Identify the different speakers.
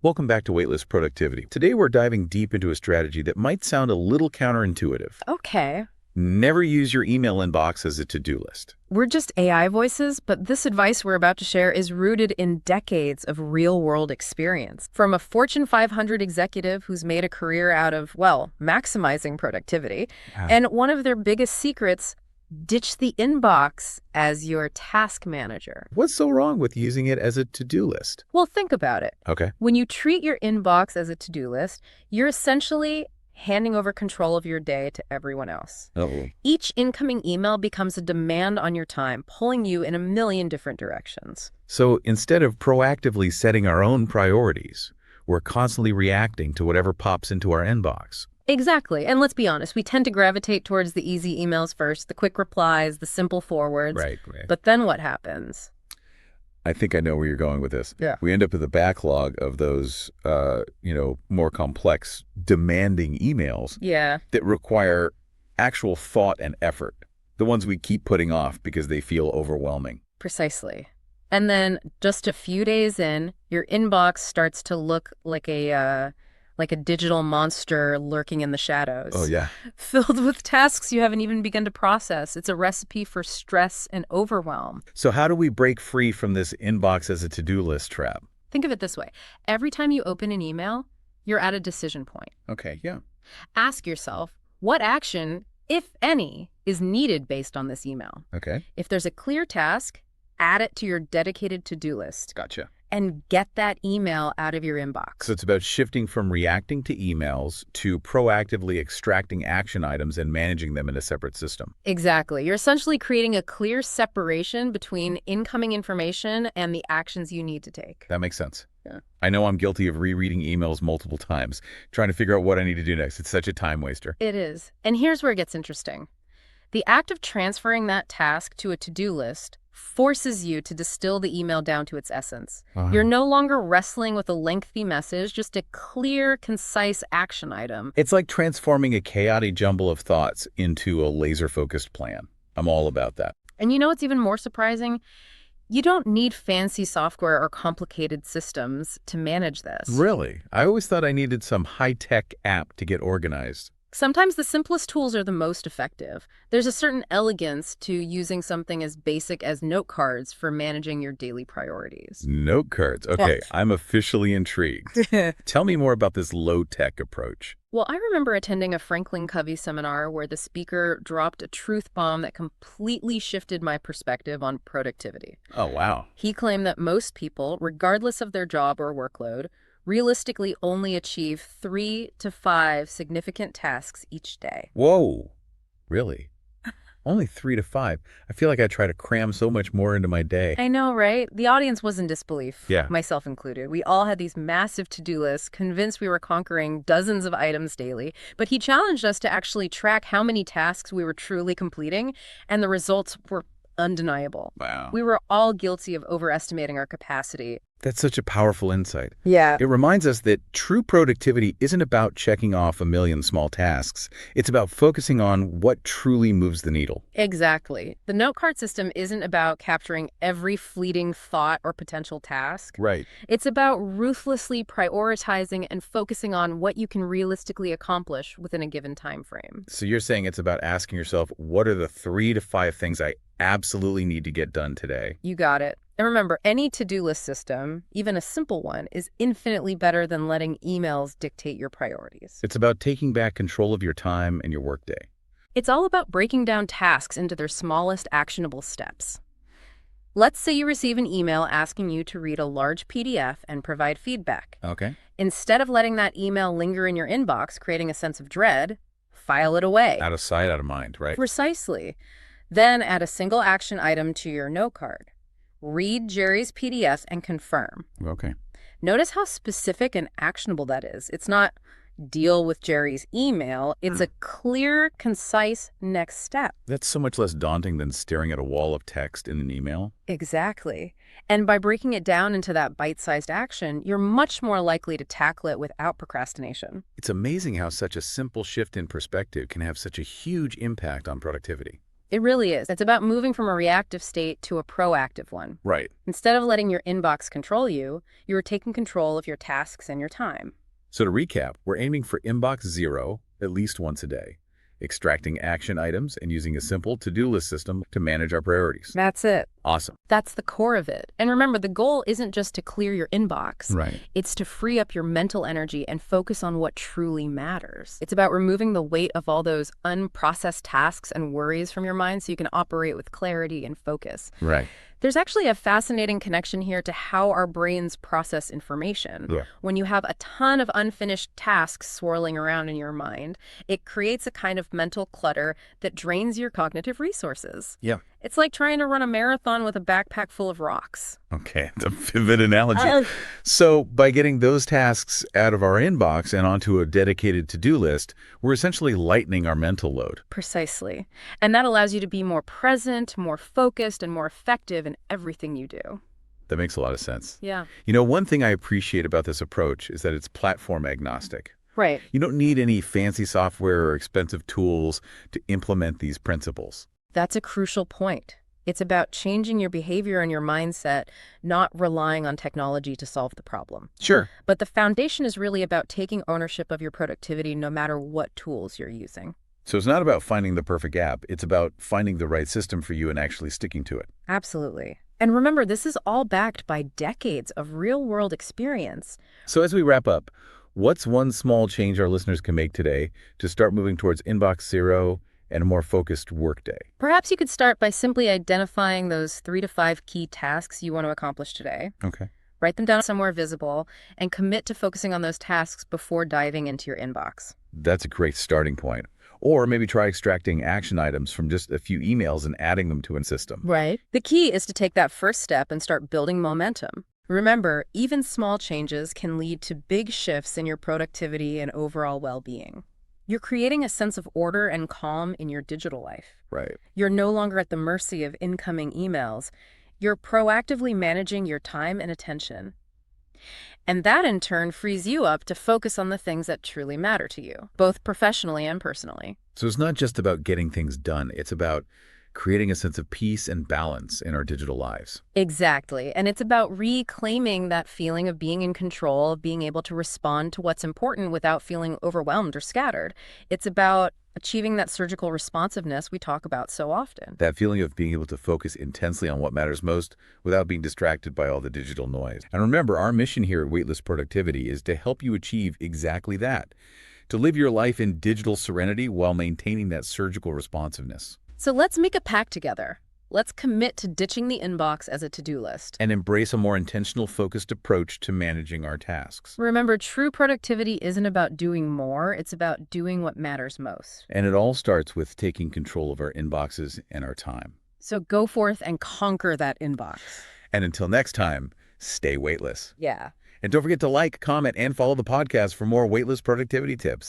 Speaker 1: Welcome back to Weightless Productivity. Today we're diving deep into a strategy that might sound a little counterintuitive.
Speaker 2: Okay.
Speaker 1: Never use your email inbox as a to-do list.
Speaker 2: We're just AI voices, but this advice we're about to share is rooted in decades of real-world experience. From a Fortune 500 executive who's made a career out of, well, maximizing productivity,
Speaker 1: Yeah.
Speaker 2: and one of their biggest secrets, ditch the inbox as your task manager.
Speaker 1: What's so wrong with using it as a to-do list?
Speaker 2: Well, think about it.
Speaker 1: Okay.
Speaker 2: When you treat your inbox as a to-do list, you're essentially handing over control of your day to everyone else.
Speaker 1: Oh.
Speaker 2: Each incoming email becomes a demand on your time, pulling you in a million different directions.
Speaker 1: So instead of proactively setting our own priorities, we're constantly reacting to whatever pops into our inbox.
Speaker 2: Exactly. And let's be honest, we tend to gravitate towards the easy emails first, the quick replies, the simple forwards.
Speaker 1: Right.
Speaker 2: But then what happens?
Speaker 1: I think I know where you're going with this.
Speaker 2: Yeah.
Speaker 1: We end up with a backlog of those, more complex, demanding emails
Speaker 2: Yeah.
Speaker 1: that require actual thought and effort. The ones we keep putting off because they feel overwhelming.
Speaker 2: Precisely. And then just a few days in, your inbox starts to look like a digital monster lurking in the shadows.
Speaker 1: Oh, yeah.
Speaker 2: Filled with tasks you haven't even begun to process. It's a recipe for stress and overwhelm.
Speaker 1: So how do we break free from this inbox as a to-do list trap?
Speaker 2: Think of it this way. Every time you open an email, you're at a decision point.
Speaker 1: Okay, yeah.
Speaker 2: Ask yourself, what action, if any, is needed based on this email?
Speaker 1: Okay.
Speaker 2: If there's a clear task, add it to your dedicated to-do list
Speaker 1: Gotcha.
Speaker 2: and get that email out of your inbox.
Speaker 1: So it's about shifting from reacting to emails to proactively extracting action items and managing them in a separate system.
Speaker 2: Exactly. You're essentially creating a clear separation between incoming information and the actions you need to take.
Speaker 1: That makes sense.
Speaker 2: Yeah.
Speaker 1: I know I'm guilty of rereading emails multiple times, trying to figure out what I need to do next. It's such a time waster.
Speaker 2: It is. And here's where it gets interesting. The act of transferring that task to a to-do list forces you to distill the email down to its essence. You're no longer wrestling with a lengthy message, just a clear, concise action item.
Speaker 1: It's like transforming a chaotic jumble of thoughts into a laser-focused plan. I'm all about that.
Speaker 2: And you know what's even more surprising? You don't need fancy software or complicated systems to manage this.
Speaker 1: Really? I always thought I needed some high-tech app to get organized.
Speaker 2: Sometimes the simplest tools are the most effective. There's a certain elegance to using something as basic as note cards for managing your daily priorities.
Speaker 1: Note cards. Okay, I'm officially intrigued. Tell me more about this low-tech approach.
Speaker 2: Well, I remember attending a Franklin Covey seminar where the speaker dropped a truth bomb that completely shifted my perspective on productivity.
Speaker 1: Oh, wow.
Speaker 2: He claimed that most people, regardless of their job or workload, realistically only achieve 3 to 5 significant tasks each day.
Speaker 1: Whoa. Really? Only 3 to 5. I feel like I try to cram so much more into my day.
Speaker 2: I know, right? The audience was in disbelief,
Speaker 1: Yeah.
Speaker 2: myself included. We all had these massive to-do lists, convinced we were conquering dozens of items daily. But he challenged us to actually track how many tasks we were truly completing, and the results were undeniable.
Speaker 1: Wow.
Speaker 2: We were all guilty of overestimating our capacity.
Speaker 1: That's such a powerful insight.
Speaker 2: Yeah.
Speaker 1: It reminds us that true productivity isn't about checking off a million small tasks. It's about focusing on what truly moves the needle.
Speaker 2: Exactly. The note card system isn't about capturing every fleeting thought or potential task.
Speaker 1: Right.
Speaker 2: It's about ruthlessly prioritizing and focusing on what you can realistically accomplish within a given time frame.
Speaker 1: So you're saying it's about asking yourself, what are the 3 to 5 things I absolutely need to get done today?
Speaker 2: You got it. And remember, any to-do list system, even a simple one, is infinitely better than letting emails dictate your priorities.
Speaker 1: It's about taking back control of your time and your workday.
Speaker 2: It's all about breaking down tasks into their smallest actionable steps. Let's say you receive an email asking you to read a large PDF and provide feedback.
Speaker 1: Okay.
Speaker 2: Instead of letting that email linger in your inbox, creating a sense of dread, file it away.
Speaker 1: Out of sight, out of mind, right?
Speaker 2: Precisely. Then add a single action item to your note card. Read Jerry's PDF and confirm.
Speaker 1: Okay.
Speaker 2: Notice how specific and actionable that is. It's not deal with Jerry's email. It's a clear, concise next step.
Speaker 1: That's so much less daunting than staring at a wall of text in an email.
Speaker 2: Exactly. And by breaking it down into that bite-sized action, you're much more likely to tackle it without procrastination.
Speaker 1: It's amazing how such a simple shift in perspective can have such a huge impact on productivity.
Speaker 2: It really is. It's about moving from a reactive state to a proactive one.
Speaker 1: Right.
Speaker 2: Instead of letting your inbox control you, you are taking control of your tasks and your time.
Speaker 1: So to recap, we're aiming for inbox zero at least once a day, extracting action items and using a simple to-do list system to manage our priorities.
Speaker 2: That's it.
Speaker 1: Awesome.
Speaker 2: That's the core of it. And remember, the goal isn't just to clear your inbox.
Speaker 1: Right.
Speaker 2: It's to free up your mental energy and focus on what truly matters. It's about removing the weight of all those unprocessed tasks and worries from your mind so you can operate with clarity and focus.
Speaker 1: Right.
Speaker 2: There's actually a fascinating connection here to how our brains process information.
Speaker 1: Yeah.
Speaker 2: When you have a ton of unfinished tasks swirling around in your mind, it creates a kind of mental clutter that drains your cognitive resources.
Speaker 1: Yeah.
Speaker 2: It's like trying to run a marathon with a backpack full of rocks.
Speaker 1: Okay, it's a vivid analogy. So by getting those tasks out of our inbox and onto a dedicated to-do list, we're essentially lightening our mental load.
Speaker 2: Precisely. And that allows you to be more present, more focused, and more effective in everything you do.
Speaker 1: That makes a lot of sense.
Speaker 2: Yeah.
Speaker 1: You know, one thing I appreciate about this approach is that it's platform agnostic.
Speaker 2: Right.
Speaker 1: You don't need any fancy software or expensive tools to implement these principles.
Speaker 2: That's a crucial point. It's about changing your behavior and your mindset, not relying on technology to solve the problem.
Speaker 1: Sure.
Speaker 2: But the foundation is really about taking ownership of your productivity no matter what tools you're using.
Speaker 1: So it's not about finding the perfect app. It's about finding the right system for you and actually sticking to it.
Speaker 2: Absolutely. And remember, this is all backed by decades of real-world experience.
Speaker 1: So as we wrap up, what's one small change our listeners can make today to start moving towards inbox zero and a more focused workday?
Speaker 2: Perhaps you could start by simply identifying those 3 to 5 key tasks you want to accomplish today.
Speaker 1: Okay.
Speaker 2: Write them down somewhere visible and commit to focusing on those tasks before diving into your inbox.
Speaker 1: That's a great starting point. Or maybe try extracting action items from just a few emails and adding them to a system.
Speaker 2: Right. The key is to take that first step and start building momentum. Remember, even small changes can lead to big shifts in your productivity and overall well-being. You're creating a sense of order and calm in your digital life.
Speaker 1: Right.
Speaker 2: You're no longer at the mercy of incoming emails. You're proactively managing your time and attention. And that, in turn, frees you up to focus on the things that truly matter to you, both professionally and personally.
Speaker 1: So it's not just about getting things done. It's about creating a sense of peace and balance in our digital lives.
Speaker 2: Exactly. And it's about reclaiming that feeling of being in control, of being able to respond to what's important without feeling overwhelmed or scattered. It's about achieving that surgical responsiveness we talk about so often.
Speaker 1: That feeling of being able to focus intensely on what matters most without being distracted by all the digital noise. And remember, our mission here at Weightless Productivity is to help you achieve exactly that, to live your life in digital serenity while maintaining that surgical responsiveness.
Speaker 2: So let's make a pact together. Let's commit to ditching the inbox as a to-do list.
Speaker 1: And embrace a more intentional, focused approach to managing our tasks.
Speaker 2: Remember, true productivity isn't about doing more, it's about doing what matters most.
Speaker 1: And it all starts with taking control of our inboxes and our time.
Speaker 2: So go forth and conquer that inbox.
Speaker 1: And until next time, stay weightless.
Speaker 2: Yeah.
Speaker 1: And don't forget to like, comment, and follow the podcast for more weightless productivity tips.